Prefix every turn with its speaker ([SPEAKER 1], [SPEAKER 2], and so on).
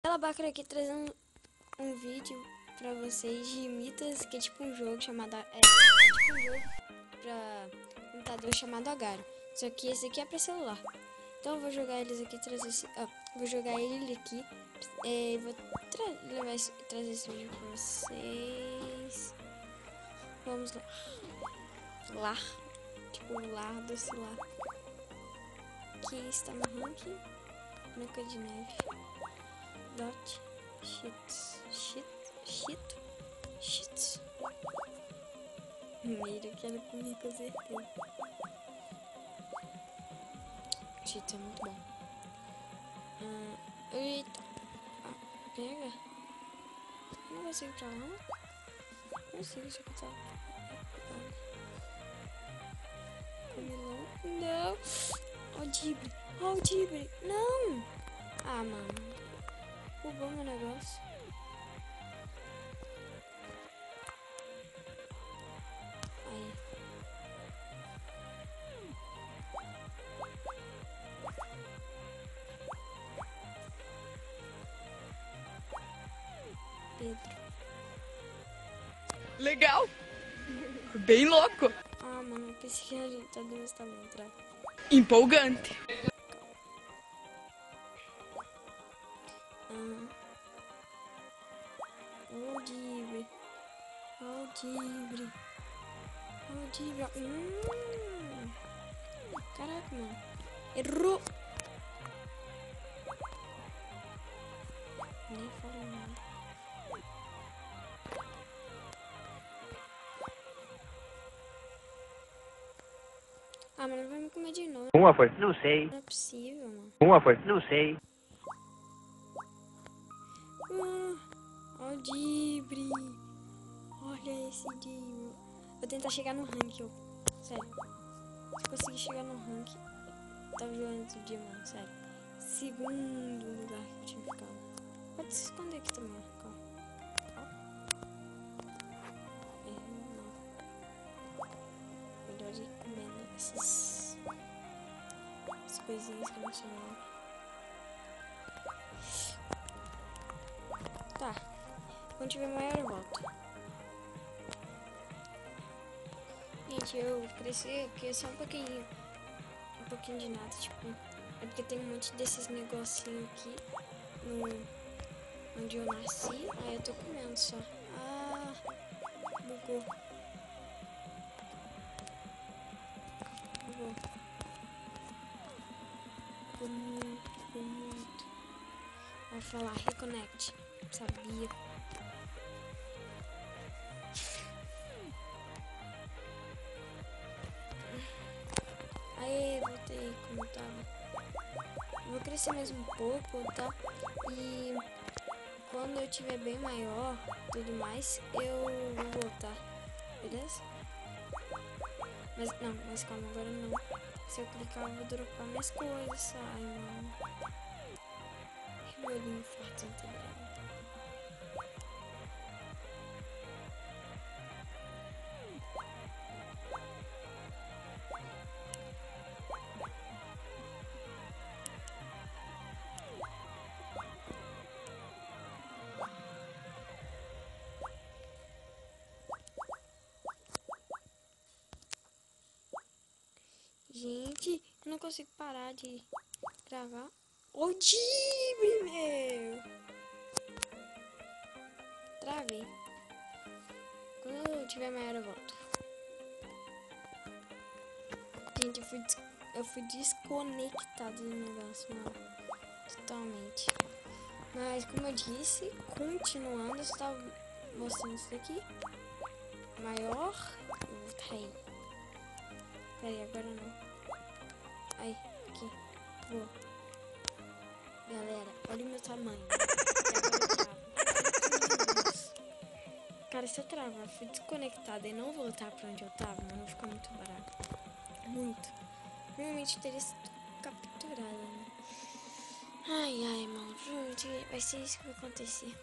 [SPEAKER 1] Ela Bacra aqui trazendo um vídeo pra vocês de mitas, que é tipo um jogo chamado... tipo um jogo pra computador chamado Agaro. Só que esse aqui é pra celular. Então eu vou jogar eles aqui, vou jogar ele aqui. Vou trazer esse vídeo pra vocês. Vamos lá. Lá. Tipo o lar do celular. Aqui está no ranking. Branca de Neve. Dot. Cheats. Mira, quero comer com certeza. Cheats é muito bom. Eita. Pega. Não consigo ir pra lá. Não consigo, deixa eu botar. Comilão. Não. Aldibre. Não. Ah, mano. Bugou meu negócio. Aí. Pedro.
[SPEAKER 2] Legal! Bem louco!
[SPEAKER 1] Ah, mano, eu pensei que a gente tá dando também, entrar.
[SPEAKER 2] Empolgante!
[SPEAKER 1] Aldibre. Caraca, mano. Errou! Nem falo nada. Ah, mas vai me comer de novo.
[SPEAKER 3] Uma foi? Não sei.
[SPEAKER 1] Não é possível, mano.
[SPEAKER 3] Uma foi? Não sei.
[SPEAKER 1] Aldibre. Olha esse Dibre. Vou tentar chegar no rank, ó. Sério. Se conseguir chegar no rank, tava jogando outro dia, mano. Sério. Segundo lugar que eu tinha ficado. Pode se esconder aqui também, ó. Calma. Melhor ir comendo essas coisinhas que eu não sei o nome. Tá. Quando tiver maior eu volto. Gente, eu cresci só um pouquinho de nada, tipo, é porque tem um monte desses negocinhos aqui onde eu nasci, aí eu tô comendo só. Ah, bugou. Bugou muito. Vai falar, reconnect, sabia. Aê, voltei como tava. Vou crescer mais um pouco, tá? E quando eu tiver bem maior, tudo mais, eu vou voltar, beleza? Mas calma, agora não. Se eu clicar, eu vou dropar minhas coisas. Ai, mano. Olhinho forte, entendeu? Gente, eu não consigo parar de gravar. Ô, Dibre, meu! Travei. Quando eu tiver maior eu volto. Gente, eu fui desconectado do negócio, mano. Totalmente. Mas como eu disse, continuando, eu estava mostrando isso daqui. Maior. Tá aí. Peraí, agora não. Aí, aqui. Boa. Galera, olha o meu tamanho. Cara, se eu travar, fui desconectada e não voltar pra onde eu tava, mano, vai ficar muito barato. Muito. Provavelmente teria sido capturada, né? Ai, mano, provavelmente vai ser isso que vai acontecer.